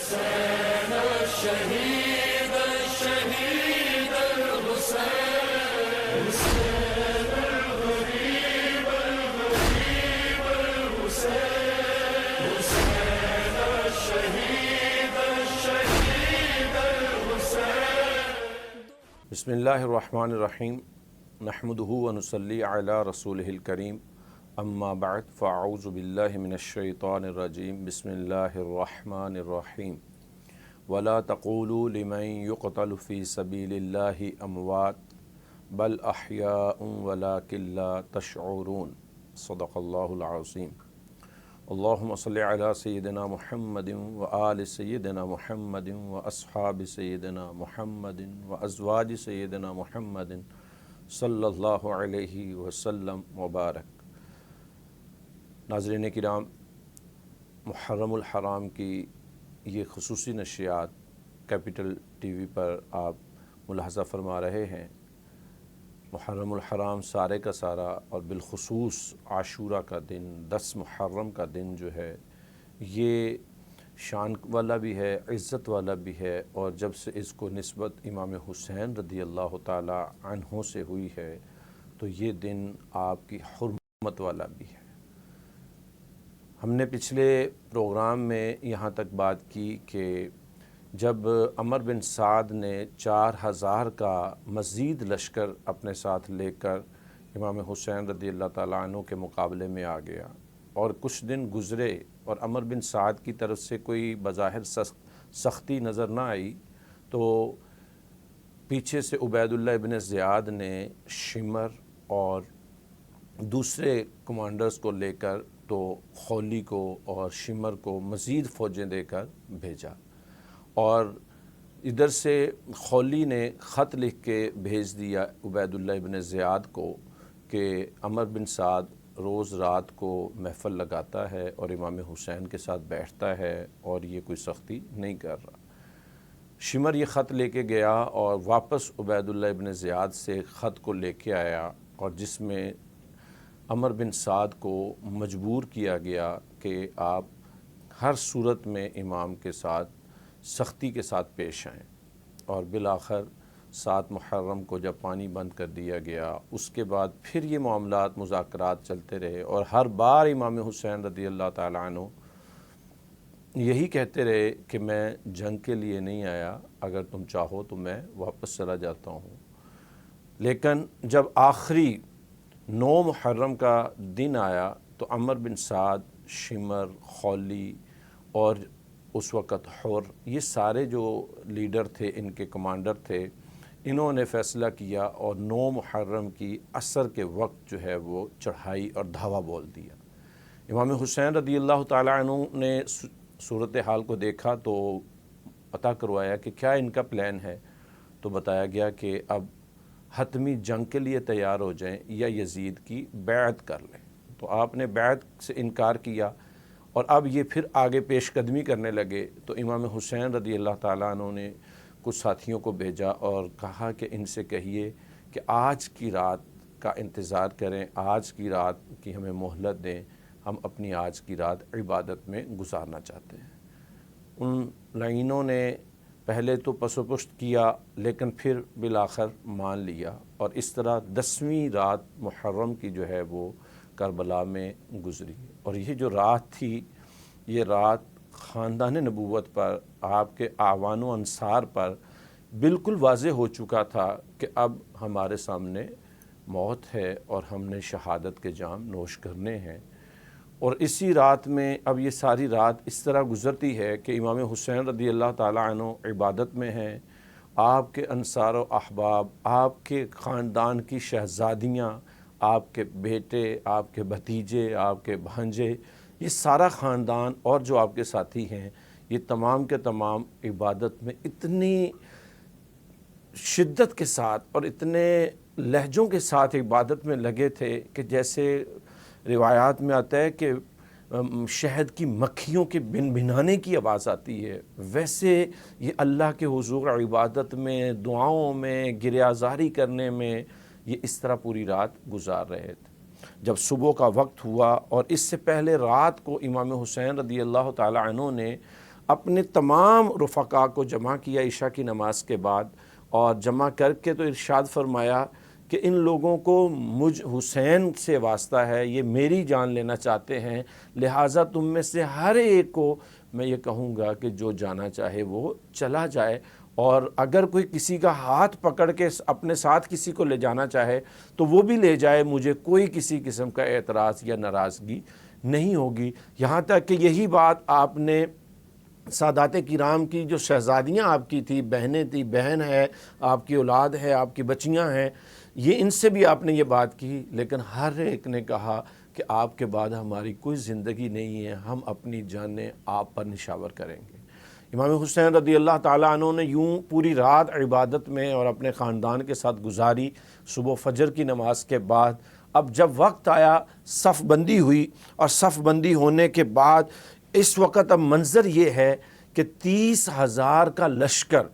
بسم اللہ الرحمن الرحیم نحمدہ ونصلی علی رسولہ الکریم اما بعد فاعوذ باللہ من الشیطان الرجیم بسم اللہ الرحمن الرحیم ولا تقولوا لمن يقتل في سبیل اللہ اموات بل احیاء ولکن لا تشعرون صدق اللہ العظیم اللہم صلی علی سیدنا محمد وآل سیدنا محمد واصحاب سیدنا محمد وازواج سیدنا محمد صلی اللہ علیہ وسلم وبارک۔ ناظرین کرام، محرم الحرام کی یہ خصوصی نشریات کیپٹل ٹی وی پر آپ ملاحظہ فرما رہے ہیں۔ محرم الحرام سارے کا سارا اور بالخصوص عاشورہ کا دن 10 محرم کا دن جو ہے یہ شان والا بھی ہے، عزت والا بھی ہے، اور جب سے اس کو نسبت امام حسین رضی اللہ تعالی عنہ سے ہوئی ہے تو یہ دن آپ کی حرمت والا بھی ہے۔ ہم نے پچھلے پروگرام میں یہاں تک بات کی کہ جب عمر بن سعد نے 4000 کا مزید لشکر اپنے ساتھ لے کر امام حسین رضی اللہ تعالیٰ عنہ کے مقابلے میں آ گیا اور کچھ دن گزرے اور عمر بن سعد کی طرف سے کوئی بظاہر سختی نظر نہ آئی تو پیچھے سے عبید اللہ ابن زیاد نے شمر اور دوسرے کمانڈرز کو لے کر تو خولی کو اور شمر کو مزید فوجیں دے کر بھیجا، اور ادھر سے خولی نے خط لکھ کے بھیج دیا عبید اللہ ابن زیاد کو کہ عمر بن سعد روز رات کو محفل لگاتا ہے اور امام حسین کے ساتھ بیٹھتا ہے اور یہ کوئی سختی نہیں کر رہا۔ شمر یہ خط لے کے گیا اور واپس عبید اللہ ابن زیاد سے خط کو لے کے آیا، اور جس میں عمر بن سعد کو مجبور کیا گیا کہ آپ ہر صورت میں امام کے ساتھ سختی کے ساتھ پیش آئیں، اور بالآخر 7 محرم کو جب پانی بند کر دیا گیا اس کے بعد پھر یہ معاملات مذاکرات چلتے رہے، اور ہر بار امام حسین رضی اللہ تعالیٰ عنہ یہی کہتے رہے کہ میں جنگ کے لیے نہیں آیا، اگر تم چاہو تو میں واپس چلا جاتا ہوں۔ لیکن جب آخری 9 محرم کا دن آیا تو عمر بن سعد، شمر، خولی اور اس وقت حر، یہ سارے جو لیڈر تھے، ان کے کمانڈر تھے، انہوں نے فیصلہ کیا اور 9 محرم کی عصر کے وقت جو ہے وہ چڑھائی اور دھاوا بول دیا۔ امام حسین رضی اللہ تعالیٰ عنہ نے صورتحال کو دیکھا تو پتہ کروایا کہ کیا ان کا پلان ہے، تو بتایا گیا کہ اب حتمی جنگ کے لیے تیار ہو جائیں یا یزید کی بیعت کر لیں۔ تو آپ نے بیعت سے انکار کیا اور اب یہ پھر آگے پیش قدمی کرنے لگے، تو امام حسین رضی اللہ تعالیٰ عنہ نے کچھ ساتھیوں کو بھیجا اور کہا کہ ان سے کہیے کہ آج کی رات کا انتظار کریں، آج کی رات کی ہمیں مہلت دیں، ہم اپنی آج کی رات عبادت میں گزارنا چاہتے ہیں۔ ان لعینوں نے پہلے تو پس و پشت کیا لیکن پھر بالآخر مان لیا، اور اس طرح 10ویں رات محرم کی جو ہے وہ کربلا میں گزری، اور یہ جو رات تھی یہ رات خاندان نبوت پر، آپ کے اعوان و انصار پر بالکل واضح ہو چکا تھا کہ اب ہمارے سامنے موت ہے اور ہم نے شہادت کے جام نوش کرنے ہیں۔ اور اسی رات میں اب یہ ساری رات اس طرح گزرتی ہے کہ امام حسین رضی اللہ تعالیٰ عنہ عبادت میں ہیں، آپ کے انصار و احباب، آپ کے خاندان کی شہزادیاں، آپ کے بیٹے، آپ کے بھتیجے، آپ کے بھانجے، یہ سارا خاندان اور جو آپ کے ساتھی ہیں، یہ تمام کے تمام عبادت میں اتنی شدت کے ساتھ اور اتنے لہجوں کے ساتھ عبادت میں لگے تھے کہ جیسے روایات میں آتا ہے کہ شہد کی مکھیوں کے بن بھنانے کی آواز آتی ہے، ویسے یہ اللہ کے حضور عبادت میں، دعاؤں میں، گریازاری کرنے میں یہ اس طرح پوری رات گزار رہے تھے۔ جب صبح کا وقت ہوا اور اس سے پہلے رات کو امام حسین رضی اللہ تعالی عنہ نے اپنے تمام رفقا کو جمع کیا عشاء کی نماز کے بعد، اور جمع کر کے تو ارشاد فرمایا کہ ان لوگوں کو مجھ حسین سے واسطہ ہے، یہ میری جان لینا چاہتے ہیں، لہٰذا تم میں سے ہر ایک کو میں یہ کہوں گا کہ جو جانا چاہے وہ چلا جائے، اور اگر کوئی کسی کا ہاتھ پکڑ کے اپنے ساتھ کسی کو لے جانا چاہے تو وہ بھی لے جائے، مجھے کوئی کسی قسم کا اعتراض یا ناراضگی نہیں ہوگی۔ یہاں تک کہ یہی بات آپ نے سادات کرام کی جو شہزادیاں آپ کی تھی، بہنیں تھیں، بہن ہے آپ کی، اولاد ہے آپ کی، بچیاں ہیں، یہ ان سے بھی آپ نے یہ بات کی، لیکن ہر ایک نے کہا کہ آپ کے بعد ہماری کوئی زندگی نہیں ہے، ہم اپنی جانیں آپ پر نشاور کریں گے۔ امام حسین رضی اللہ تعالیٰ عنہ نے یوں پوری رات عبادت میں اور اپنے خاندان کے ساتھ گزاری۔ صبح فجر کی نماز کے بعد اب جب وقت آیا، صف بندی ہوئی، اور صف بندی ہونے کے بعد اس وقت اب منظر یہ ہے کہ 30,000 کا لشکر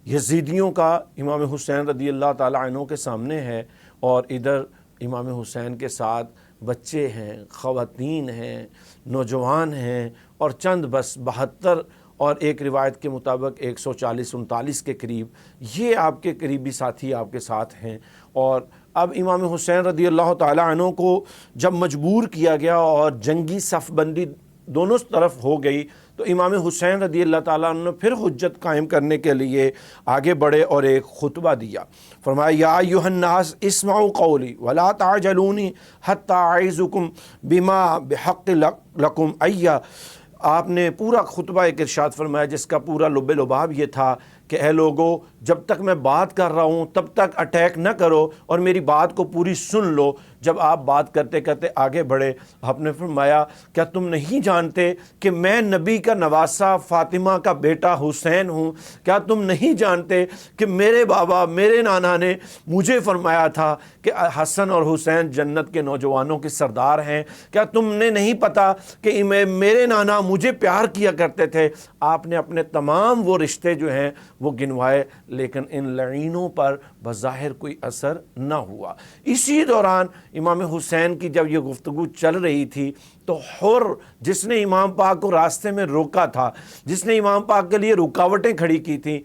یزیدیوں کا امام حسین رضی اللہ تعالیٰ عنہ کے سامنے ہے، اور ادھر امام حسین کے ساتھ بچے ہیں، خواتین ہیں، نوجوان ہیں، اور چند بس 72 اور ایک روایت کے مطابق 140-139 کے قریب یہ آپ کے قریبی ساتھی آپ کے ساتھ ہیں۔ اور اب امام حسین رضی اللہ تعالیٰ عنہ کو جب مجبور کیا گیا اور جنگی صف بندی دونوں طرف ہو گئی، تو امام حسین رضی اللہ تعالیٰ عنہ نے پھر حجت قائم کرنے کے لیے آگے بڑھے اور ایک خطبہ دیا۔ فرمایا یا ایھا الناس اسمعوا قولی ولا تعجلونی حتی اعظکم بما بحق لکم ایّا۔ آپ نے پورا خطبہ ایک ارشاد فرمایا جس کا پورا لب لباب یہ تھا کہ اے لوگو، جب تک میں بات کر رہا ہوں تب تک اٹیک نہ کرو اور میری بات کو پوری سن لو۔ جب آپ بات کرتے کرتے آگے بڑھے، آپ نے فرمایا کیا تم نہیں جانتے کہ میں نبی کا نواسہ فاطمہ کا بیٹا حسین ہوں؟ کیا تم نہیں جانتے کہ میرے بابا، میرے نانا نے مجھے فرمایا تھا کہ حسن اور حسین جنت کے نوجوانوں کے سردار ہیں؟ کیا تم نے نہیں پتا کہ میرے نانا مجھے پیار کیا کرتے تھے؟ آپ نے اپنے تمام وہ رشتے جو ہیں وہ گنوائے، لیکن ان لعینوں پر بظاہر کوئی اثر نہ ہوا۔ اسی دوران امام حسین کی جب یہ گفتگو چل رہی تھی تو حر، جس نے امام پاک کو راستے میں روکا تھا، جس نے امام پاک کے لیے رکاوٹیں کھڑی کی تھیں،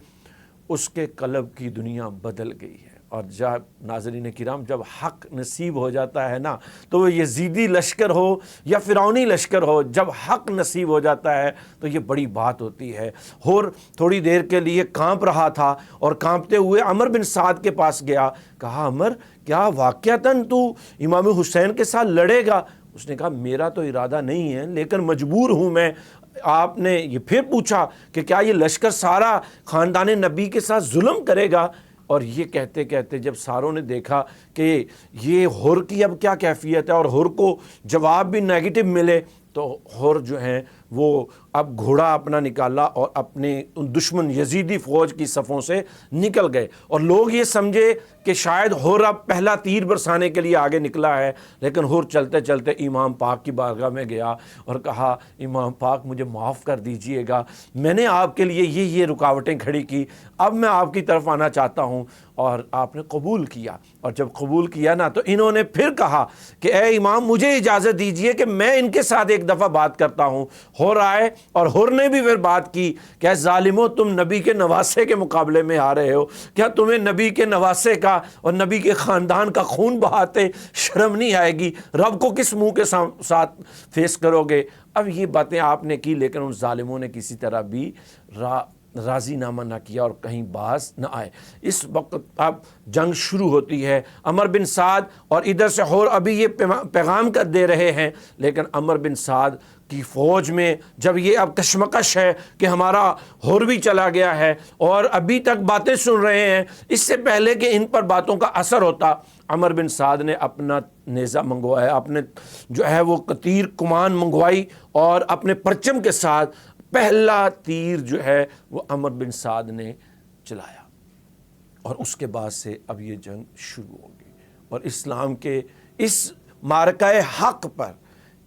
اس کے قلب کی دنیا بدل گئی ہے۔ اور جب ناظرین کرام، جب حق نصیب ہو جاتا ہے نا، تو وہ یزیدی لشکر ہو یا فرعونی لشکر ہو، جب حق نصیب ہو جاتا ہے تو یہ بڑی بات ہوتی ہے۔ اور تھوڑی دیر کے لیے کانپ رہا تھا اور کانپتے ہوئے عمر بن سعد کے پاس گیا، کہا عمر کیا واقعتاً تو امام حسین کے ساتھ لڑے گا؟ اس نے کہا میرا تو ارادہ نہیں ہے لیکن مجبور ہوں میں۔ آپ نے یہ پھر پوچھا کہ کیا یہ لشکر سارا خاندان نبی کے ساتھ ظلم کرے گا؟ اور یہ کہتے کہتے جب ساروں نے دیکھا کہ یہ حر کی اب کیا کیفیت ہے اور حر کو جواب بھی نیگیٹو ملے، تو حر جو ہیں وہ اب گھوڑا اپنا نکالا اور اپنے دشمن یزیدی فوج کی صفوں سے نکل گئے، اور لوگ یہ سمجھے کہ شاید حر اب پہلا تیر برسانے کے لیے آگے نکلا ہے، لیکن حر چلتے چلتے امام پاک کی بارگاہ میں گیا اور کہا امام پاک مجھے معاف کر دیجئے گا، میں نے آپ کے لیے یہ رکاوٹیں کھڑی کی، اب میں آپ کی طرف آنا چاہتا ہوں۔ اور آپ نے قبول کیا، اور جب قبول کیا نا تو انہوں نے پھر کہا کہ اے امام مجھے اجازت دیجئے کہ میں ان کے ساتھ ایک دفعہ بات کرتا ہوں۔ حر آئے اور حر نے بھی پھر بات کی کہ اے ظالمو، تم نبی کے نواسے کے مقابلے میں آ رہے ہو، کیا تمہیں نبی کے نواسے کا اور نبی کے خاندان کا خون بہاتے شرم نہیں آئے گی؟ رب کو کس منہ کے ساتھ فیس کرو گے؟ اب یہ باتیں آپ نے کی، لیکن ان ظالموں نے کسی طرح بھی راضی نامہ نہ کیا اور کہیں باز نہ آئے۔ اس وقت اب جنگ شروع ہوتی ہے۔ عمر بن سعد اور ادھر سے حر ابھی یہ پیغام کر دے رہے ہیں، لیکن عمر بن سعد کی فوج میں جب یہ اب کشمکش ہے کہ ہمارا حر بھی چلا گیا ہے اور ابھی تک باتیں سن رہے ہیں، اس سے پہلے کہ ان پر باتوں کا اثر ہوتا، عمر بن سعد نے اپنا نیزہ منگوایا، اپنے جو ہے وہ تیر کمان منگوائی، اور اپنے پرچم کے ساتھ پہلا تیر جو ہے وہ عمر بن سعد نے چلایا، اور اس کے بعد سے اب یہ جنگ شروع ہو گئی۔ اور اسلام کے اس معرکہ حق پر،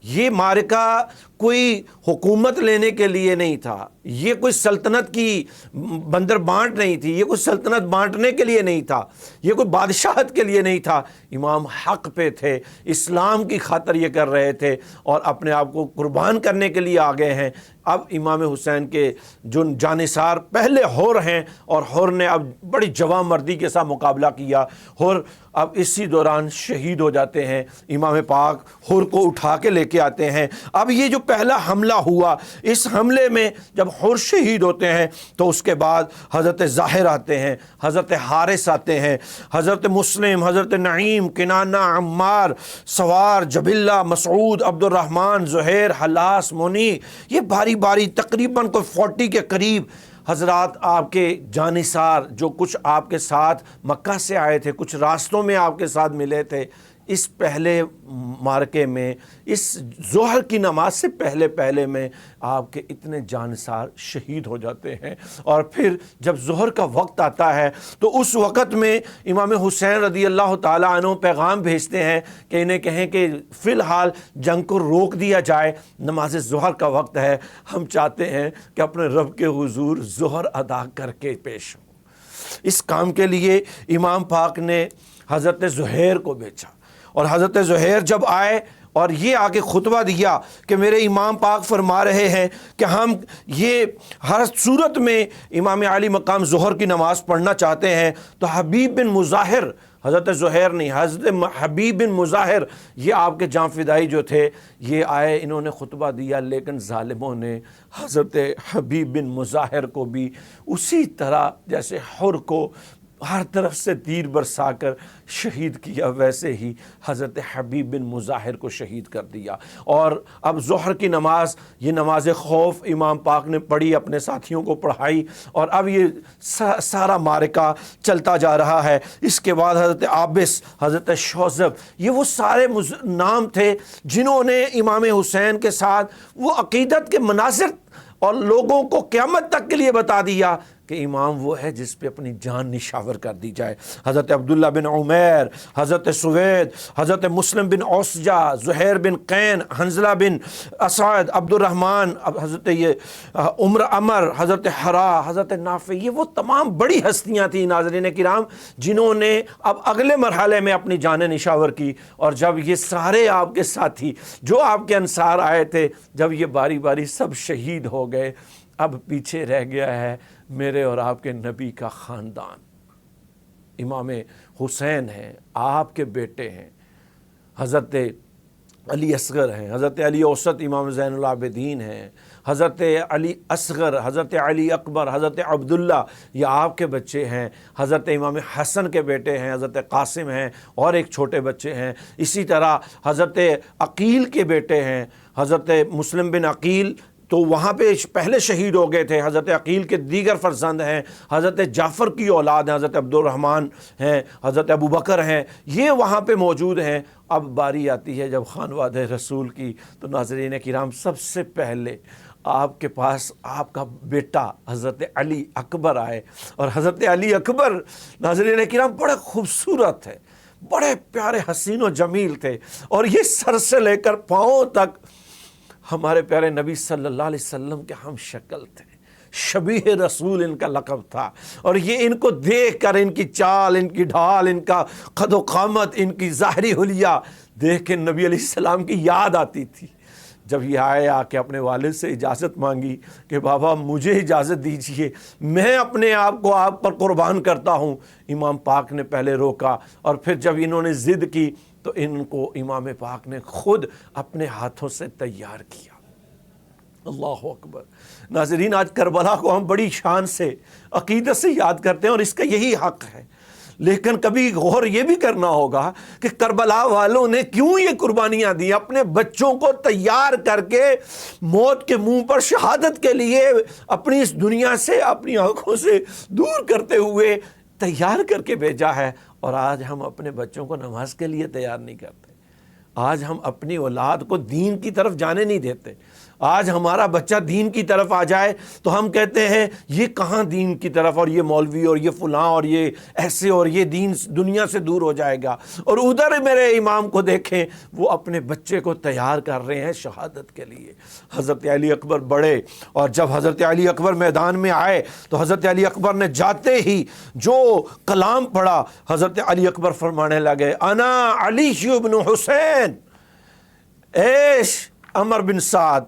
یہ معرکہ کوئی حکومت لینے کے لیے نہیں تھا، یہ کوئی سلطنت کی بندر بانٹ نہیں تھی، یہ کوئی سلطنت بانٹنے کے لیے نہیں تھا، یہ کوئی بادشاہت کے لیے نہیں تھا۔ امام حق پہ تھے، اسلام کی خاطر یہ کر رہے تھے اور اپنے آپ کو قربان کرنے کے لیے آ گئے ہیں۔ اب امام حسین کے جو جانثار پہلے حر ہیں اور حر نے اب بڑی جواں مردی کے ساتھ مقابلہ کیا، حر اب اسی دوران شہید ہو جاتے ہیں، امام پاک حر کو اٹھا کے لے کے آتے ہیں۔ اب یہ جو پہلا حملہ ہوا، اس حملے میں جب حر شہید ہوتے ہیں تو اس کے بعد حضرت ظاہر آتے ہیں، حضرت حارث آتے ہیں، حضرت مسلم، حضرت نعیم، کنانہ، عمار، سوار، جبلہ، مسعود، عبد الرحمن، زہیر، حلاس، منی، یہ باری باری تقریباً کوئی 40 کے قریب حضرات آپ کے جانثار جو کچھ آپ کے ساتھ مکہ سے آئے تھے، کچھ راستوں میں آپ کے ساتھ ملے تھے، اس پہلے مارکے میں، اس ظہر کی نماز سے پہلے میں آپ کے اتنے جانثار شہید ہو جاتے ہیں۔ اور پھر جب ظہر کا وقت آتا ہے تو اس وقت میں امام حسین رضی اللہ تعالیٰ عنہ پیغام بھیجتے ہیں کہ انہیں کہیں کہ فی الحال جنگ کو روک دیا جائے، نماز ظہر کا وقت ہے، ہم چاہتے ہیں کہ اپنے رب کے حضور ظہر ادا کر کے پیش ہوں۔ اس کام کے لیے امام پاک نے حضرت زہیر کو بھیجا، اور حضرت زہیر جب آئے اور یہ آ کے خطبہ دیا کہ میرے امام پاک فرما رہے ہیں کہ ہم یہ ہر صورت میں امام علی مقام ظہر کی نماز پڑھنا چاہتے ہیں، تو حبیب بن مظاہر، حضرت زہیر نہیں، حضرت حبیب بن مظاہر، یہ آپ کے جاں فدائی جو تھے، یہ آئے، انہوں نے خطبہ دیا، لیکن ظالموں نے حضرت حبیب بن مظاہر کو بھی اسی طرح جیسے حر کو ہر طرف سے تیر برسا کر شہید کیا، ویسے ہی حضرت حبیب بن مظاہر کو شہید کر دیا۔ اور اب ظہر کی نماز، یہ نماز خوف امام پاک نے پڑھی، اپنے ساتھیوں کو پڑھائی، اور اب یہ سارا معرکہ چلتا جا رہا ہے۔ اس کے بعد حضرت عابس، حضرت شوذب، یہ وہ سارے نام تھے جنہوں نے امام حسین کے ساتھ وہ عقیدت کے مناظر اور لوگوں کو قیامت تک کے لیے بتا دیا کہ امام وہ ہے جس پہ اپنی جان نشاور کر دی جائے۔ حضرت عبداللہ بن عمیر، حضرت سوید، حضرت مسلم بن اوسجہ، زہیر بن قین، حنظلہ بن اسعد، عبد الرحمن، حضرت عمر، حضرت حرا، حضرت نافع، یہ وہ تمام بڑی ہستیاں تھیں ناظرین کرام جنہوں نے اب اگلے مرحلے میں اپنی جانیں نشاور کی۔ اور جب یہ سارے آپ کے ساتھی جو آپ کے انصار آئے تھے، جب یہ باری باری سب شہید ہو گئے، اب پیچھے رہ گیا ہے میرے اور آپ کے نبی کا خاندان۔ امام حسین ہیں، آپ کے بیٹے ہیں، حضرت علی اصغر ہیں، حضرت علی اوسط امام زین العابدین ہیں، حضرت علی اصغر، حضرت علی اکبر، حضرت عبداللہ، یہ آپ کے بچے ہیں، حضرت امام حسن کے بیٹے ہیں، حضرت قاسم ہیں، اور ایک چھوٹے بچے ہیں، اسی طرح حضرت عقیل کے بیٹے ہیں، حضرت مسلم بن عقیل تو وہاں پہ پہلے شہید ہو گئے تھے، حضرت عقیل کے دیگر فرزند ہیں، حضرت جعفر کی اولاد ہیں، حضرت عبد الرحمن ہیں، حضرت ابو بکر ہیں، یہ وہاں پہ موجود ہیں۔ اب باری آتی ہے جب خانوادہ رسول کی، تو ناظرین کرام سب سے پہلے آپ کے پاس آپ کا بیٹا حضرت علی اکبر آئے، اور حضرت علی اکبر ناظرین کرام بڑے خوبصورت تھے، بڑے پیارے حسین و جمیل تھے، اور یہ سر سے لے کر پاؤں تک ہمارے پیارے نبی صلی اللہ علیہ وسلم کے ہم شکل تھے، شبیہ رسول ان کا لقب تھا۔ اور یہ ان کو دیکھ کر، ان کی چال، ان کی ڈھال، ان کا قد و قامت، ان کی ظاہری حلیہ دیکھ کے نبی علیہ السلام کی یاد آتی تھی۔ جب یہ آئے، آ کے اپنے والد سے اجازت مانگی کہ بابا مجھے اجازت دیجئے، میں اپنے آپ کو آپ پر قربان کرتا ہوں، امام پاک نے پہلے روکا، اور پھر جب انہوں نے ضد کی تو ان کو امام پاک نے خود اپنے ہاتھوں سے تیار کیا۔ اللہ اکبر۔ ناظرین، آج کربلا کو ہم بڑی شان سے، عقیدت سے یاد کرتے ہیں، اور اس کا یہی حق ہے، لیکن کبھی غور یہ بھی کرنا ہوگا کہ کربلا والوں نے کیوں یہ قربانیاں دی، اپنے بچوں کو تیار کر کے موت کے منہ پر شہادت کے لیے اپنی اس دنیا سے، اپنی آنکھوں سے دور کرتے ہوئے تیار کر کے بھیجا ہے۔ اور آج ہم اپنے بچوں کو نماز کے لیے تیار نہیں کرتے، آج ہم اپنی اولاد کو دین کی طرف جانے نہیں دیتے۔ آج ہمارا بچہ دین کی طرف آ جائے تو ہم کہتے ہیں یہ کہاں دین کی طرف، اور یہ مولوی، اور یہ فلاں، اور یہ ایسے، اور یہ دین دنیا سے دور ہو جائے گا۔ اور ادھر میرے امام کو دیکھیں، وہ اپنے بچے کو تیار کر رہے ہیں شہادت کے لیے۔ حضرت علی اکبر بڑے، اور جب حضرت علی اکبر میدان میں آئے تو حضرت علی اکبر نے جاتے ہی جو کلام پڑھا، حضرت علی اکبر فرمانے لگے، انا علی بن حسین، ایش عمر بن سعد،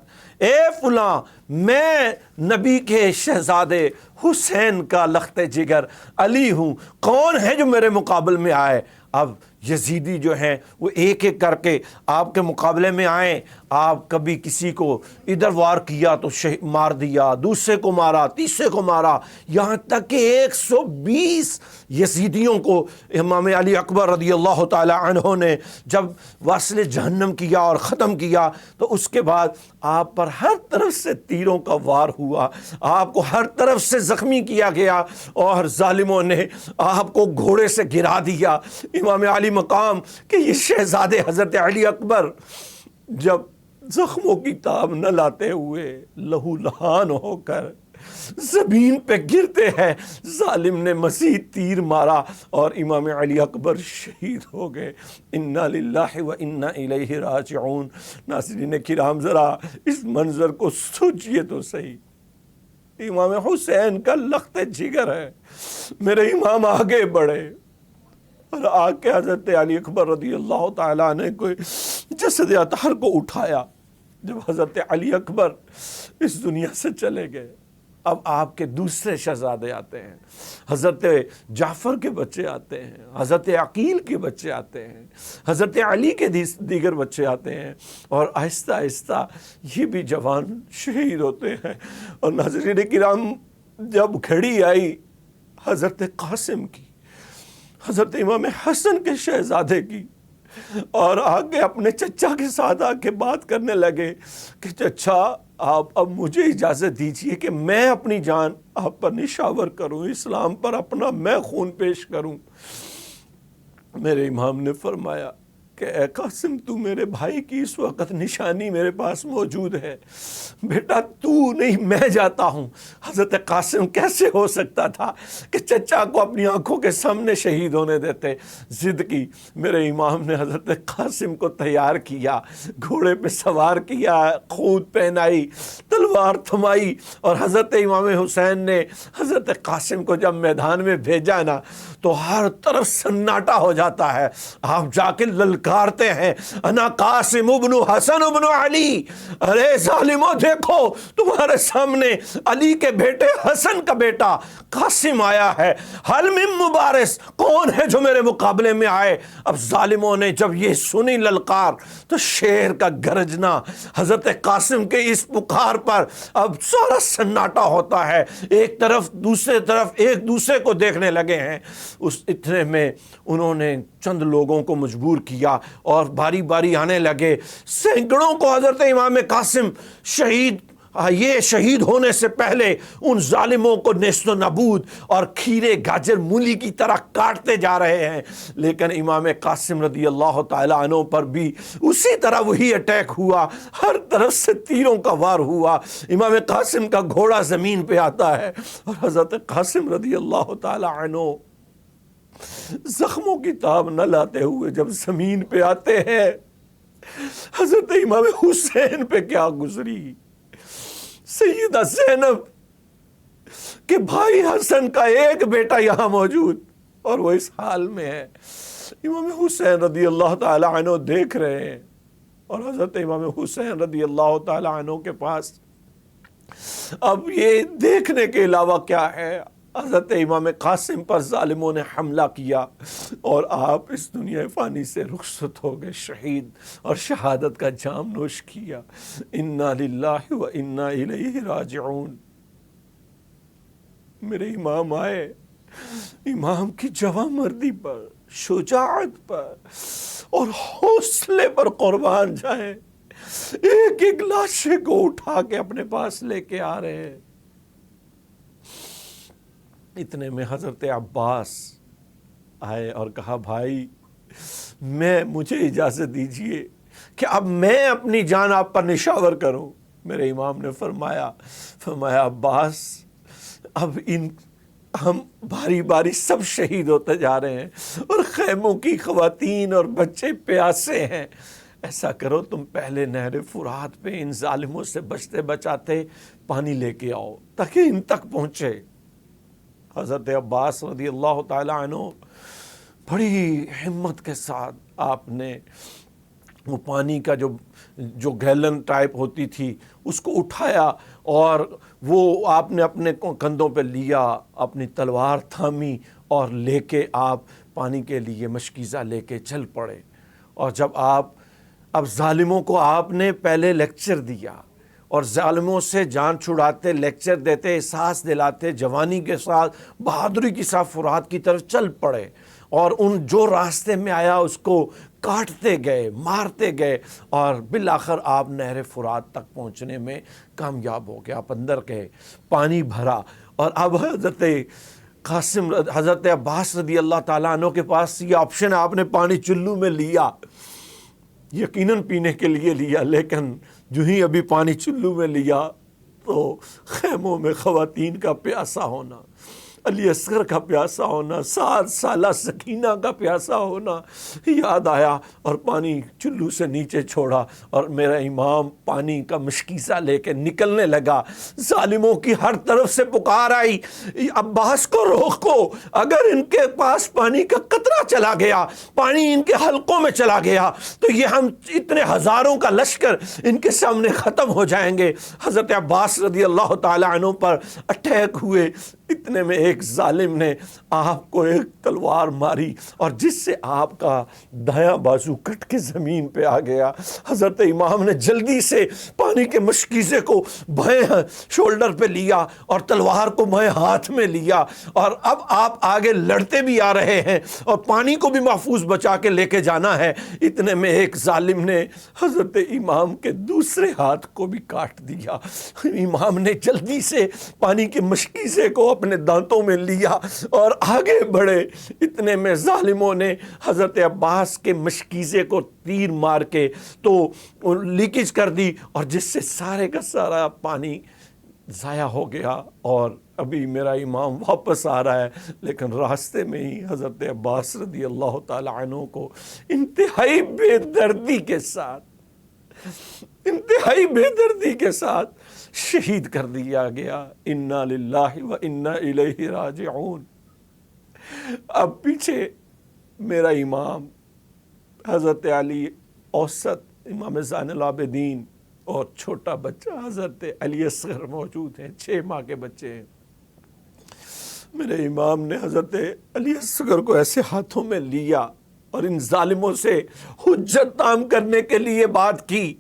اے فلاں میں نبی کے شہزادے حسین کا لخت جگر علی ہوں، کون ہے جو میرے مقابل میں آئے؟ اب یزیدی جو ہیں وہ ایک ایک کر کے آپ کے مقابلے میں آئیں. آپ کبھی کسی کو ادھر وار کیا تو مار دیا، دوسرے کو مارا، تیسرے کو مارا، یہاں تک کہ 120 یزیدیوں کو امام علی اکبر رضی اللہ تعالی عنہ نے جب واصل جہنم کیا اور ختم کیا تو اس کے بعد آپ پر ہر طرف سے تیروں کا وار ہوا، آپ کو ہر طرف سے زخمی کیا گیا اور ظالموں نے آپ کو گھوڑے سے گرا دیا. امام علی مقام کہ یہ شہزادے حضرت علی اکبر جب زخموں کی تاب نہ لاتے ہوئے لہو لہان ہو کر زمین پہ گرتے ہیں، ظالم نے مزید تیر مارا اور امام علی اکبر شہید ہو گئے. انا للہ و انا الیہ راجعون. ناظرین کرام ذرا اس منظر کو سوچئے تو صحیح. امام حسین کا لخت جگر ہے، میرے امام آگے بڑھے اور آ کے حضرت علی اکبر رضی اللہ تعالیٰ عنہ کو جسد اطہر کو اٹھایا. جب حضرت علی اکبر اس دنیا سے چلے گئے اب آپ کے دوسرے شہزادے آتے ہیں، حضرت جعفر کے بچے آتے ہیں، حضرت عقیل کے بچے آتے ہیں، حضرت علی کے دیگر بچے آتے ہیں اور آہستہ آہستہ یہ بھی جوان شہید ہوتے ہیں. اور ناظرین کرام جب گھڑی آئی حضرت قاسم کی، حضرت امام حسن کے شہزادے کی، اور آگے اپنے چچا کے ساتھ آ کے بات کرنے لگے کہ چچا آپ اب مجھے اجازت دیجئے کہ میں اپنی جان آپ پر نشاور کروں، اسلام پر اپنا میں خون پیش کروں. میرے امام نے فرمایا کہ اے قاسم تو میرے بھائی کی اس وقت نشانی میرے پاس موجود ہے، بیٹا تو نہیں میں جاتا ہوں. حضرت قاسم کیسے ہو سکتا تھا کہ چچا کو اپنی آنکھوں کے سامنے شہید ہونے دیتے؟ ضد کی. میرے امام نے حضرت قاسم کو تیار کیا، گھوڑے پہ سوار کیا، خود پہنائی، تلوار تھمائی اور حضرت امام حسین نے حضرت قاسم کو جب میدان میں بھیجا نا تو ہر طرف سناٹا ہو جاتا ہے. آپ جا کے للکارتے ہیں انا قاسم ابن حسن ابن علی، ارے ظالموں دیکھو تمہارے سامنے علی کے بیٹے حسن کا بیٹا قاسم آیا ہے، حل من مبارس، کون ہے جو میرے مقابلے میں آئے؟ اب ظالموں نے جب یہ سنی للکار تو شیر کا گرجنا، حضرت قاسم کے اس پکار پر اب سارا سناٹا ہوتا ہے، ایک طرف دوسرے طرف ایک دوسرے کو دیکھنے لگے ہیں. اس اتنے میں انہوں نے چند لوگوں کو مجبور کیا اور باری باری آنے لگے. سینکڑوں کو حضرت امام قاسم شہید ہونے سے پہلے ان ظالموں کو نیست و نابود اور کھیرے گاجر مولی کی طرح کاٹتے جا رہے ہیں. لیکن امام قاسم رضی اللہ تعالی عنہ پر بھی اسی طرح وہی اٹیک ہوا، ہر طرف سے تیروں کا وار ہوا. امام قاسم کا گھوڑا زمین پہ آتا ہے اور حضرت قاسم رضی اللہ تعالی عنہ زخموں کی تاب نہ لاتے ہوئے جب زمین پہ آتے ہیں، حضرت امام حسین پہ کیا گزری. سیدہ زینب کہ بھائی حسن کا ایک بیٹا یہاں موجود اور وہ اس حال میں ہے. امام حسین رضی اللہ تعالی عنہ دیکھ رہے ہیں اور حضرت امام حسین رضی اللہ تعالی عنہ کے پاس اب یہ دیکھنے کے علاوہ کیا ہے. حضرت امام قاسم پر ظالموں نے حملہ کیا اور آپ اس دنیا فانی سے رخصت ہو گئے، شہید، اور شہادت کا جام نوش کیا. انا للہ و انا الیہ راجعون. میرے امام آئے، امام کی جواں مردی پر، شجاعت پر اور حوصلے پر قربان جائیں، ایک ایک لاشے کو اٹھا کے اپنے پاس لے کے آ رہے ہیں. اتنے میں حضرت عباس آئے اور کہا بھائی مجھے اجازت دیجئے کہ اب میں اپنی جان آپ پر نشاور کروں. میرے امام نے فرمایا عباس اب ہم باری باری سب شہید ہوتے جا رہے ہیں اور خیموں کی خواتین اور بچے پیاسے ہیں. ایسا کرو تم پہلے نہر فرات پہ ان ظالموں سے بچتے بچاتے پانی لے کے آؤ تاکہ ان تک پہنچے. حضرت عباس رضی اللہ تعالی عنہ بڑی ہمت کے ساتھ آپ نے وہ پانی کا جو گیلن ٹائپ ہوتی تھی اس کو اٹھایا اور وہ آپ نے اپنے کندھوں پہ لیا، اپنی تلوار تھامی اور لے کے آپ پانی کے لیے مشکیزہ لے کے چل پڑے۔ اور جب اب ظالموں کو آپ نے پہلے لیکچر دیا اور ظالموں سے جان چھڑاتے، لیکچر دیتے، احساس دلاتے، جوانی کے ساتھ بہادری کے ساتھ فرات کی طرف چل پڑے، اور ان جو راستے میں آیا اس کو کاٹتے گئے، مارتے گئے، اور بالآخر آپ نہر فرات تک پہنچنے میں کامیاب ہو گئے۔ آپ اندر گئے، پانی بھرا، اور اب حضرت عباس رضی اللہ تعالیٰ عنہ کے پاس یہ آپشن، آپ نے پانی چلو میں لیا، یقیناً پینے کے لیے لیا، لیکن جو ہی ابھی پانی چلو میں لیا تو خیموں میں خواتین کا پیاسا ہونا، علی اصغر کا پیاسا ہونا، 7 سالہ سکینہ کا پیاسا ہونا یاد آیا، اور پانی چلو سے نیچے چھوڑا، اور میرا امام پانی کا مشکیزہ لے کے نکلنے لگا۔ ظالموں کی ہر طرف سے پکار آئی، عباس کو روکو، اگر ان کے پاس پانی کا قطرہ چلا گیا، پانی ان کے حلقوں میں چلا گیا تو یہ ہم اتنے ہزاروں کا لشکر ان کے سامنے ختم ہو جائیں گے۔ حضرت عباس رضی اللہ تعالی عنہ پر اٹیک ہوئے، اتنے میں ایک ظالم نے آپ کو ایک تلوار ماری، اور جس سے آپ کا دایاں بازو کٹ کے زمین پہ آ گیا۔ حضرت امام نے جلدی سے پانی کے مشکیزے کو بائیں شولڈر پہ لیا اور تلوار کو بائیں ہاتھ میں لیا، اور اب آپ آگے لڑتے بھی آ رہے ہیں اور پانی کو بھی محفوظ بچا کے لے کے جانا ہے۔ اتنے میں ایک ظالم نے حضرت امام کے دوسرے ہاتھ کو بھی کاٹ دیا۔ امام نے جلدی سے پانی کے مشکیزے کو اپنے دانتوں میں لیا اور آگے بڑھے۔ اتنے میں ظالموں نے حضرت عباس کے مشکیزے کو تیر مار کے تو لیکیج کر دی، اور جس سے سارے کا سارا پانی ضائع ہو گیا۔ اور ابھی میرا امام واپس آ رہا ہے، لیکن راستے میں ہی حضرت عباس رضی اللہ تعالی عنہ کو انتہائی بے دردی کے ساتھ شہید کر دیا گیا۔ انا للہ و انا الیہ راجعون۔ اب پیچھے میرا امام حضرت علی اوسط، امام زین العابدین، اور چھوٹا بچہ حضرت علی اصغر موجود ہیں، 6 ماہ کے بچے ہیں۔ میرے امام نے حضرت علی اصغر کو ایسے ہاتھوں میں لیا اور ان ظالموں سے حجت تام کرنے کے لیے بات کی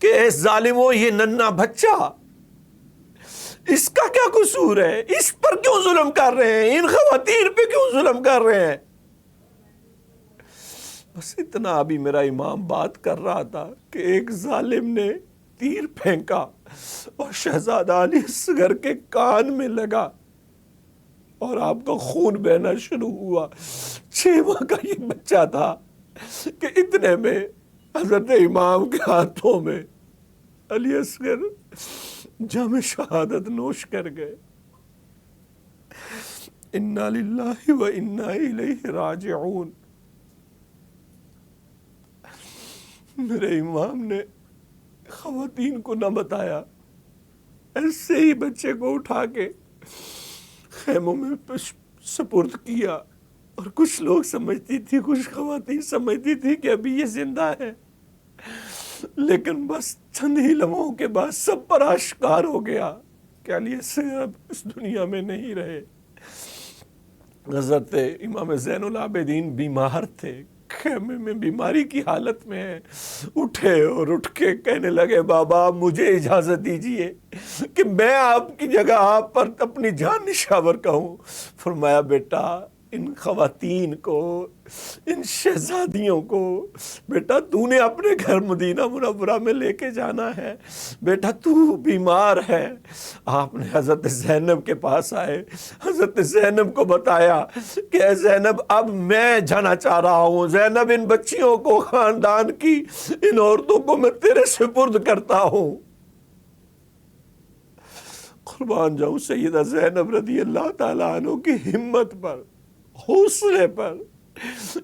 کہ اے ظالموں، یہ ننھا بچہ، اس کا کیا قصور ہے؟ اس پر کیوں ظلم کر رہے ہیں؟ ان خواتین پہ کیوں ظلم کر رہے ہیں؟ بس اتنا ابھی میرا امام بات کر رہا تھا کہ ایک ظالم نے تیر پھینکا اور شہزادہ علی اصغر کے کان میں لگا اور آپ کا خون بہنا شروع ہوا۔ 6 ماہ کا یہ بچہ تھا کہ اتنے میں حضرت امام کے ہاتھوں میں علی اصغر جام شہادت نوش کر گئے۔ انا للہ و انا الیہ راجعون۔ میرے امام نے خواتین کو نہ بتایا، ایسے ہی بچے کو اٹھا کے خیموں میں سپرد کیا، اور کچھ لوگ سمجھتی تھی، کچھ خواتین سمجھتی تھی کہ ابھی یہ زندہ ہے، لیکن بس چند ہی لمحوں کے بعد سب پر آشکار ہو گیا کہ علی اصغر اب اس دنیا میں نہیں رہے۔ حضرت امام زین العابدین بیمار تھے، خیمے میں بیماری کی حالت میں ہیں، اٹھے اور اٹھ کے کہنے لگے، بابا مجھے اجازت دیجئے کہ میں آپ کی جگہ آپ پر اپنی جان نشاور کہوں۔ فرمایا، بیٹا ان خواتین کو، ان شہزادیوں کو بیٹا تو نے اپنے گھر مدینہ منورہ میں لے کے جانا ہے، بیٹا تو بیمار ہے۔ آپ نے حضرت زینب کے پاس آئے، حضرت زینب کو بتایا کہ اے زینب اب میں جانا چاہ رہا ہوں، زینب ان بچیوں کو، خاندان کی ان عورتوں کو میں تیرے سپرد کرتا ہوں۔ قربان جاؤں سیدہ زینب رضی اللہ تعالیٰ عنہ کی ہمت پر، حوصلے پر،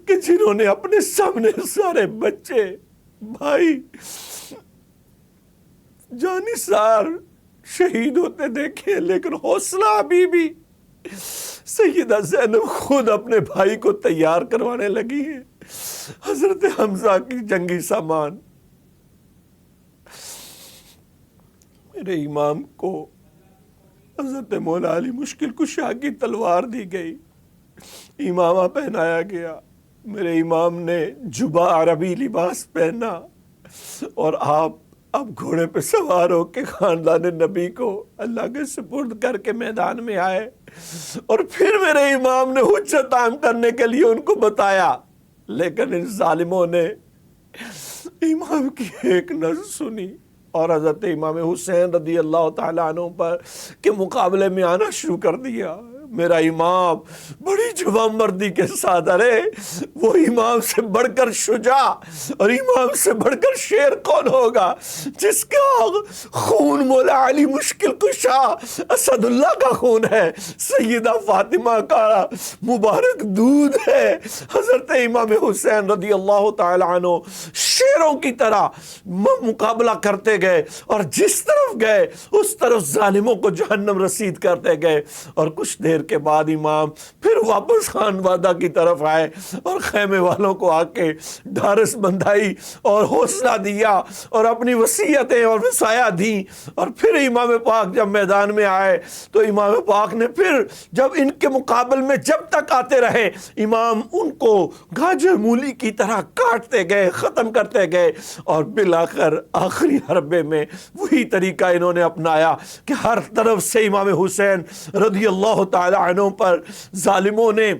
کہ جنہوں نے اپنے سامنے سارے بچے، بھائی، جانثار شہید ہوتے دیکھے، لیکن حوصلہ ابھی بھی۔ سیدہ زینب خود اپنے بھائی کو تیار کروانے لگی ہیں حضرت حمزہ کی جنگی سامان، میرے امام کو حضرت مولا علی مشکل کشا کی تلوار دی گئی، امامہ پہنایا گیا، میرے امام نے جبہ عربی لباس پہنا، اور آپ اب گھوڑے پہ سوار ہو کے خاندان نبی کو اللہ کے سپرد کر کے میدان میں آئے، اور پھر میرے امام نے حجت عام کرنے کے لیے ان کو بتایا، لیکن ان ظالموں نے امام کی ایک نہ سنی اور حضرت امام حسین رضی اللہ تعالیٰ عنہ پر کے مقابلے میں آنا شروع کر دیا۔ میرا امام بڑی جوان مردی کے ساتھ، ارے وہ امام سے بڑھ کر شجاع اور امام سے بڑھ کر شیر کون ہوگا، جس کا خون مولا علی مشکل کشا اسد اللہ کا خون ہے، سیدہ فاطمہ کا مبارک دودھ ہے۔ حضرت امام حسین رضی اللہ تعالی عنہ شیروں کی طرح مقابلہ کرتے گئے، اور جس طرف گئے اس طرف ظالموں کو جہنم رسید کرتے گئے، اور کچھ دیر کے بعد امام پھر واپس خان وادہ کی طرف آئے اور خیمے والوں کو آ کے ڈھارس بندھائی اور حوصلہ دیا اور اپنی وصیتیں اور وصایا دیں، اور پھر امام پاک جب میدان میں آئے تو امام پاک نے پھر جب ان کے مقابل میں جب تک آتے رہے، امام ان کو گاجر مولی کی طرح کاٹتے گئے، ختم کرتے گئے، اور بالآخر آخری حربے میں وہی طریقہ انہوں نے اپنایا کہ ہر طرف سے امام حسین رضی اللہ تعالی عنہ پر ظالموں نے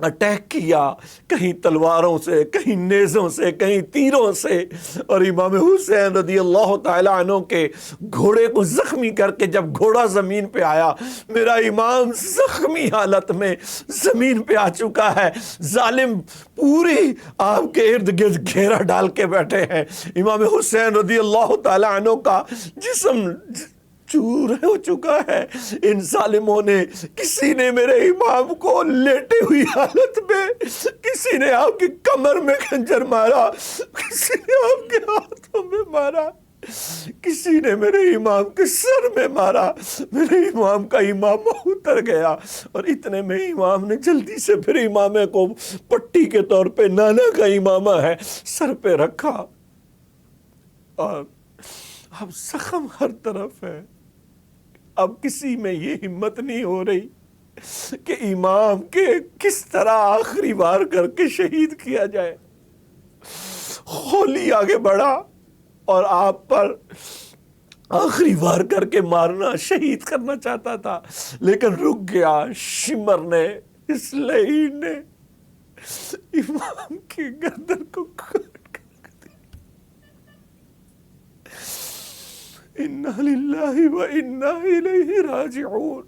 اٹیک کیا، کہیں تلواروں سے، کہیں نیزوں سے، کہیں تیروں سے، اور امام حسین رضی اللہ تعالی عنہ کے گھوڑے کو زخمی کر کے جب گھوڑا زمین پہ آیا، میرا امام زخمی حالت میں زمین پہ آ چکا ہے، ظالم پوری آپ کے ارد گرد گھیرا ڈال کے بیٹھے ہیں، امام حسین رضی اللہ تعالی عنہ کا جسم چور ہو چکا ہے، ان ظالموں نے، کسی نے میرے امام کو لیٹے ہوئی حالت میں، کسی نے آپ کی کمر میں خنجر مارا، کسی نے آپ کے ہاتھوں میں مارا، کسی نے میرے امام کے سر میں مارا، میرے امام کا امامہ اتر گیا، اور اتنے میں امام نے جلدی سے پھر امامے کو پٹی کے طور پہ نانا کا امامہ ہے سر پہ رکھا، اور اب زخم ہر طرف ہے، اب کسی میں یہ ہمت نہیں ہو رہی کہ امام کے کس طرح آخری وار کر کے شہید کیا جائے۔ خولی آگے بڑھا اور آپ پر آخری وار کر کے مارنا، شہید کرنا چاہتا تھا، لیکن رک گیا۔ شمر نے، اسلحین نے امام کی گردن کو کاٹ کر اِنَّا لِلَّهِ وَإِنَّا إِلَيْهِ راجعون۔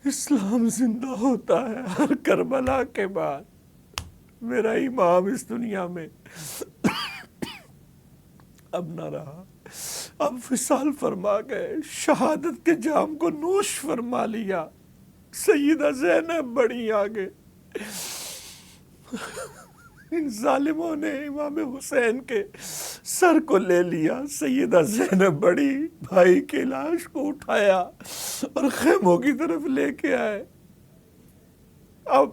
اسلام زندہ ہوتا ہے ہر کربلا کے بعد۔ میرا امام اس دنیا میں اب نہ رہا، اب وصال فرما گئے، شہادت کے جام کو نوش فرما لیا۔ سیدہ زینب بڑی آگے، ان ظالموں نے امام حسین کے سر کو لے لیا، سیدہ زینب بڑی بھائی کی لاش کو اٹھایا اور خیموں کی طرف لے کے آئے۔ اب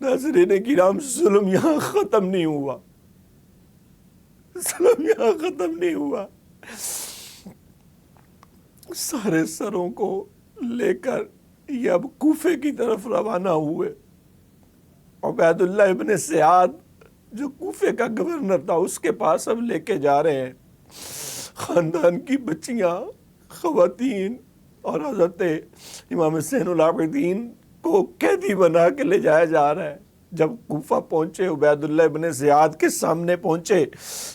ناظرین کرام، ظلم یہاں ختم نہیں ہوا، ظلم یہاں ختم نہیں ہوا۔ سارے سروں کو لے کر یہ اب کوفے کی طرف روانہ ہوئے۔ عبید اللہ ابن زیاد جو کوفے کا گورنر تھا، اس کے پاس اب لے کے جا رہے ہیں۔ خاندان کی بچیاں، خواتین اور حضرت امام زین العابدین کو قیدی بنا کے لے جایا جا رہا ہے۔ جب کوفہ پہنچے، عبید اللہ ابن زیاد کے سامنے پہنچے،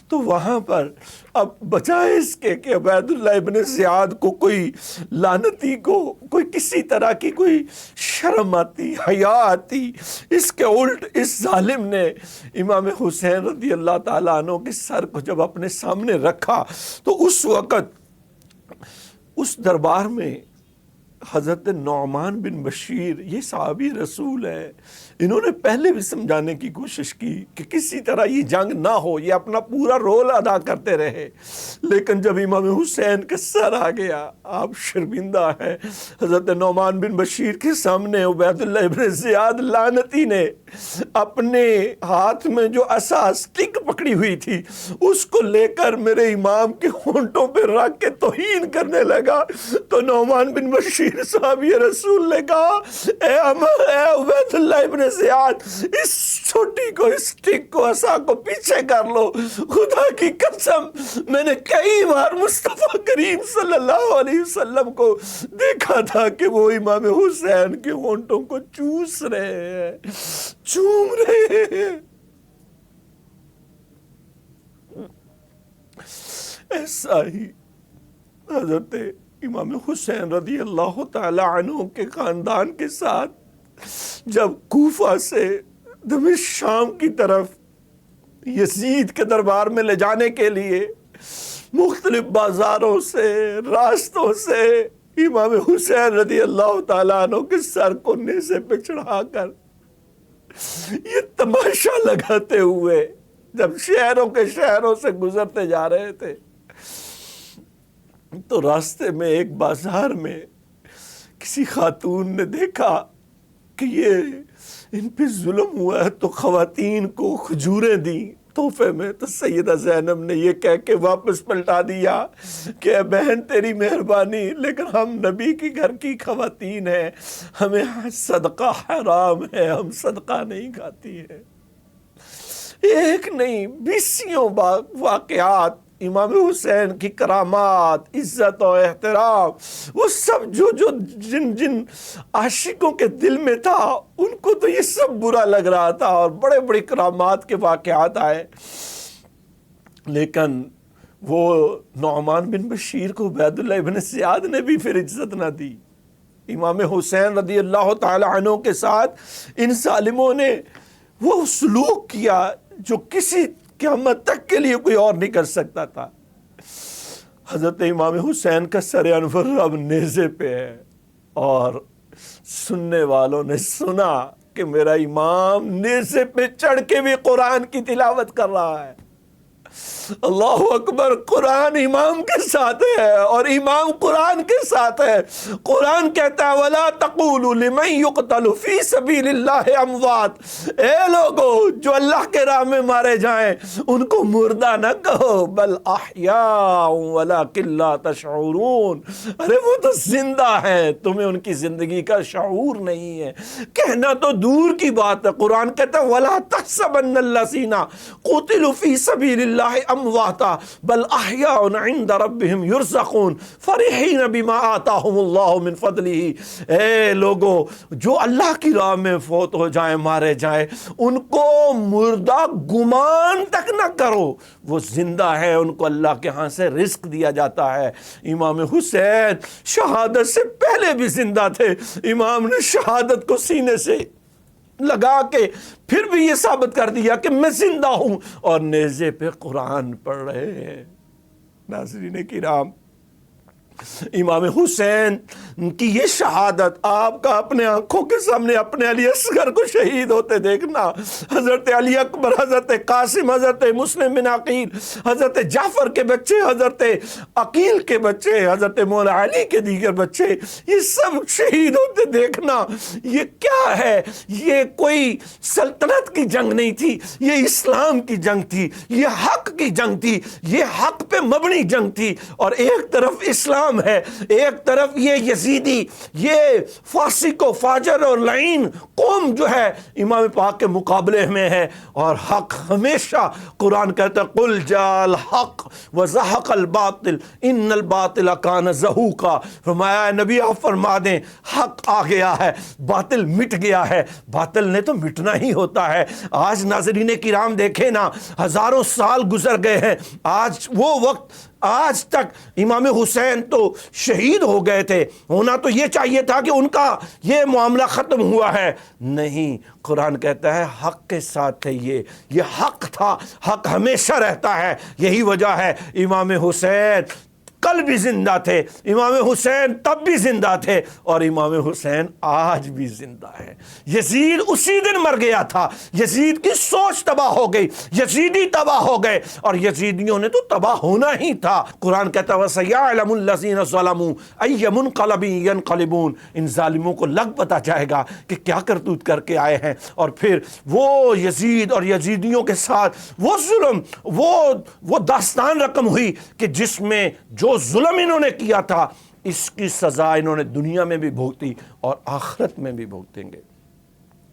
تو وہاں پر اب بجائے اس کے کہ عبید اللہ ابن زیاد کو کوئی لعنتی کو کوئی کسی طرح کی کوئی شرم آتی، حیا آتی، اس کے الٹ اس ظالم نے امام حسین رضی اللہ تعالیٰ عنہ کے سر کو جب اپنے سامنے رکھا، تو اس وقت اس دربار میں حضرت نعمان بن بشیر یہ صحابی رسول ہے، انہوں نے پہلے بھی سمجھانے کی کوشش کی کہ کسی طرح یہ جنگ نہ ہو، یہ اپنا پورا رول ادا کرتے رہے، لیکن جب امام حسین کا سر آ گیا آپ شرمندہ ہیں۔ حضرت نعمان بن بشیر کے سامنے عبید اللہ ابن زیاد لعنتی نے اپنے ہاتھ میں جو عصا اسٹک پکڑی ہوئی تھی اس کو لے کر میرے امام کے ہونٹوں پہ رکھ کے توہین کرنے لگا، تو نعمان بن بشیر صحابی رسول نے کہا اے عبید اللہ ابن زیاد، اس چھوٹی کو، اس اسٹک کو، عصا کو پیچھے کر لو، خدا کی قسم میں نے کئی بار مصطفیٰ کریم صلی اللہ علیہ وسلم کو دیکھا تھا کہ وہ امام حسین کے ہونٹوں کو چوس رہے ہیں، چوم رہے ہیں۔ ایسا ہی حضرت امام حسین رضی اللہ تعالی عنہ کے خاندان کے ساتھ جب کوفہ سے دمشق شام کی طرف یزید کے دربار میں لے جانے کے لیے مختلف بازاروں سے، راستوں سے امام حسین رضی اللہ تعالیٰ عنہ کے سر کو نیزے پہ چڑھا کر یہ تماشا لگاتے ہوئے جب شہروں کے شہروں سے گزرتے جا رہے تھے تو راستے میں ایک بازار میں کسی خاتون نے دیکھا کہ یہ ان پہ ظلم ہوا ہے، تو خواتین کو کھجوریں دیں تحفے میں، تو سیدہ زینب نے یہ کہہ کے واپس پلٹا دیا کہ اے بہن تیری مہربانی، لیکن ہم نبی کی گھر کی خواتین ہیں، ہمیں صدقہ حرام ہے، ہم صدقہ نہیں کھاتی ہیں۔ ایک نہیں، 20 واقعات امام حسین کی کرامات، عزت و احترام، وہ سب جو جن عاشقوں کے دل میں تھا ان کو تو یہ سب برا لگ رہا تھا، اور بڑے بڑے کرامات کے واقعات آئے، لیکن وہ نعمان بن بشیر کو عبید اللہ ابن زیاد نے بھی پھر عزت نہ دی۔ امام حسین رضی اللہ تعالی عنہ کے ساتھ ان ظالموں نے وہ سلوک کیا جو کسی قیامت تک کے لیے کوئی اور نہیں کر سکتا تھا۔ حضرت امام حسین کا سر انور اب نیزے پہ ہے، اور سننے والوں نے سنا کہ میرا امام نیزے پہ چڑھ کے بھی قرآن کی تلاوت کر رہا ہے۔ اللہ اکبر، قرآن امام کے ساتھ ہے اور امام قرآن کے ساتھ ہے۔ قرآن کہتا ہے وَلَا تَقُولُوا لِمَنْ يُقْتَلُ فِي سَبِيلِ اللَّهِ أَمْوَاتٌ، اے لوگو جو اللہ کے راہ میں مارے جائیں ان کو مردہ نہ کہو، بل احیاء وَلَكِنْ لَا تَشْعُرُونَ، ارے وہ تو زندہ ہیں، تمہیں ان کی زندگی کا شعور نہیں ہے۔ کہنا تو دور کی بات ہے، قرآن کہتا ہے وَلَا تَحْسَبَنَّ الَّذِينَ قُتِلُوا فِي سَبِيلِ اللَّهِ امواتا بل احیاء عند ربهم يرزقون فرحین بما آتاهم اللہ من فضلہ، اے لوگو جو اللہ کی راہ میں فوت ہو جائیں، مارے جائیں، ان کو مردہ گمان تک نہ کرو، وہ زندہ ہے، ان کو اللہ کے ہاں سے رزق دیا جاتا ہے۔ امام حسین شہادت سے پہلے بھی زندہ تھے، امام نے شہادت کو سینے سے لگا کے پھر بھی یہ ثابت کر دیا کہ میں زندہ ہوں، اور نیزے پہ قرآن پڑھ رہے ہیں۔ ناظرین کرام، امام حسین کی یہ شہادت آپ کا اپنے آنکھوں کے سامنے اپنے علی اصغر کو شہید ہوتے دیکھنا، حضرت علی اکبر، حضرت قاسم، حضرت مسلم بن عقیل، حضرت جعفر کے بچے، حضرت عقیل کے بچے، حضرت مولا علی کے دیگر بچے، یہ سب شہید ہوتے دیکھنا، یہ کیا ہے؟ یہ کوئی سلطنت کی جنگ نہیں تھی، یہ اسلام کی جنگ تھی، یہ حق کی جنگ تھی، یہ حق پہ مبنی جنگ تھی، اور ایک طرف اسلام ہے، ایک طرف یہ یزیدی، یہ فاسق و فاجر اور لعین قوم جو ہے امام پاک کے مقابلے میں ہے، اور حق ہمیشہ، قرآن کہتا ہے قل جاء الحق وزہق الباطل ان الباطل کان زہوقا، فرمایا نبی آپ فرما دیں حق آ گیا ہے، باطل مٹ گیا ہے۔ باطل نے تو مٹنا ہی ہوتا ہے۔ آج ناظرین کرام دیکھیں نا، ہزاروں سال گزر گئے ہیں، آج وہ وقت، آج تک امام حسین تو شہید ہو گئے تھے، ہونا تو یہ چاہیے تھا کہ ان کا یہ معاملہ ختم ہوا ہے، نہیں، قرآن کہتا ہے حق کے ساتھ ہے، یہ حق تھا، حق ہمیشہ رہتا ہے۔ یہی وجہ ہے امام حسین کل بھی زندہ تھے، امام حسین تب بھی زندہ تھے، اور امام حسین آج بھی زندہ ہے۔ یزید اسی دن مر گیا تھا، یزید کی سوچ تباہ ہو گئی، یزیدی تباہ ہو گئے، اور یزیدیوں نے تو تباہ ہونا ہی تھا۔ قرآن کہتا ہے وَسَيَعْلَمُ الَّذِينَ ظَلَمُوا أَيَّ مُنْقَلَبٍ يَنْقَلِبُونَ، ان ظالموں کو لگ پتہ جائے گا کہ کیا کرتوت کر کے آئے ہیں۔ اور پھر وہ یزید اور یزیدیوں کے ساتھ وہ ظلم، وہ داستان رقم ہوئی کہ جس میں جو ظلم انہوں نے کیا تھا اس کی سزا انہوں نے دنیا میں بھی بھگتی اور آخرت میں بھی بھگتیں گے۔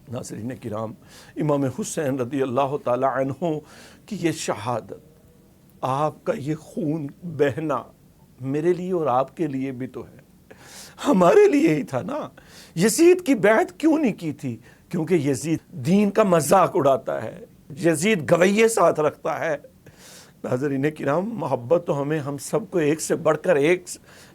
ناظرین کرام، امام حسین رضی اللہ تعالی عنہ کی یہ شہادت، آپ کا یہ خون بہنا میرے لیے اور آپ کے لیے بھی تو ہے، ہمارے لیے ہی تھا نا۔ یزید کی بیعت کیوں نہیں کی تھی؟ کیونکہ یزید دین کا مذاق اڑاتا ہے، یزید گویے ساتھ رکھتا ہے۔ ناظرین کرام، محبت تو ہم سب کو ایک سے بڑھ کر ایک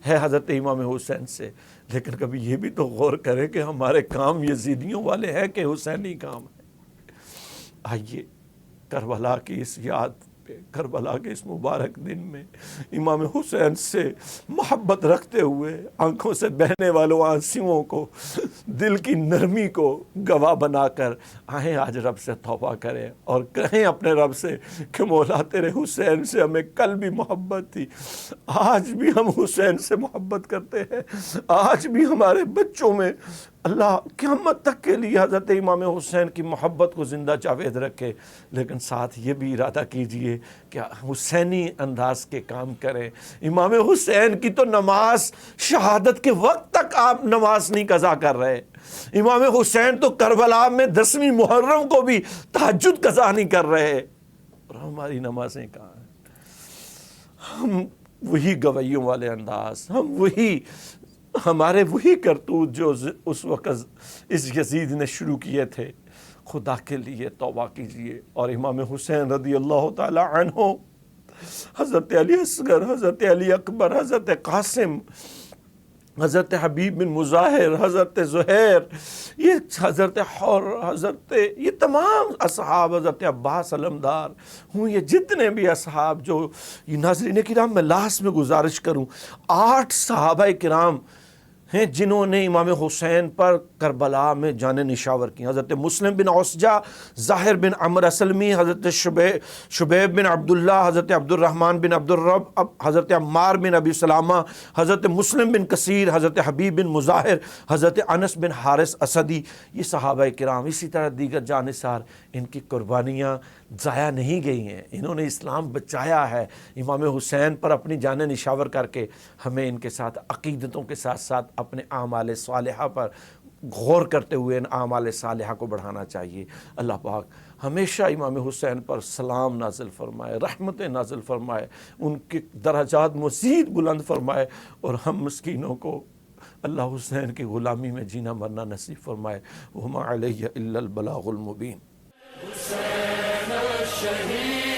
ہے حضرت امام حسین سے، لیکن کبھی یہ بھی تو غور کریں کہ ہمارے کام یزیدیوں والے ہیں کہ حسینی کام ہے۔ آئیے کربلا کی اس یاد پہ، کربلا کے اس مبارک دن میں امام حسین سے محبت رکھتے ہوئے آنکھوں سے بہنے والوں آنسوؤں کو، دل کی نرمی کو گواہ بنا کر آئیں آج رب سے توبہ کریں اور کہیں اپنے رب سے کہ مولا تیرے حسین سے ہمیں کل بھی محبت تھی، آج بھی ہم حسین سے محبت کرتے ہیں، آج بھی ہمارے بچوں میں اللہ قیامت تک کے لیے حضرت امام حسین کی محبت کو زندہ جاوید رکھے، لیکن ساتھ یہ بھی ارادہ کیجئے کہ حسینی انداز کے کام کریں۔ امام حسین کی تو نماز شہادت کے وقت تک آپ نماز نہیں قضا کر رہے، امام حسین تو کربلا میں 10ویں محرم کو بھی تہجد قضا نہیں کر رہے، اور ہماری نمازیں کہاں ہیں؟ ہم وہی گویوں والے انداز، ہمارے وہی کرتوت جو اس وقت اس یزید نے شروع کیے تھے۔ خدا کے لیے توبہ کیجئے، اور امام حسین رضی اللہ تعالی عنہ، حضرت علی اصغر، حضرت علی اکبر، حضرت قاسم، حضرت حبیب بن مظاہر، حضرت زہیر، یہ حضرت حر، یہ تمام اصحاب، حضرت عباس علمدار ہوں، یہ جتنے بھی اصحاب جو، یہ ناظرین کرام میں لاسٹ میں گزارش کروں، 8 صحابہ کرام ہیں جنہوں نے امام حسین پر کربلا میں جان نشاور کی۔ حضرت مسلم بن عوسجہ، ظاہر بن عمر اسلمی، حضرت شبیب بن عبداللہ، حضرت عبد الرحمن بن عبد الرب، حضرت عمار بن ابی سلامہ، حضرت مسلم بن کثیر، حضرت حبیب بن مظاہر، حضرت انس بن حارث اسدی، یہ صحابہ کرام، اسی طرح دیگر جانثار، ان کی قربانیاں ضائع نہیں گئی ہیں، انہوں نے اسلام بچایا ہے۔ امام حسین پر اپنی جان نشاور کر کے ہمیں ان کے ساتھ عقیدتوں کے ساتھ ساتھ اپنے اعمال صالحہ پر غور کرتے ہوئے ان اعمال صالحہ کو بڑھانا چاہیے۔ اللہ پاک ہمیشہ امام حسین پر سلام نازل فرمائے، رحمتیں نازل فرمائے، ان کے درجات مزید بلند فرمائے، اور ہم مسکینوں کو اللہ حسین کی غلامی میں جینا مرنا نصیب فرمائے۔ وما علیہ الا البلاغ المبین۔ حسین الشہید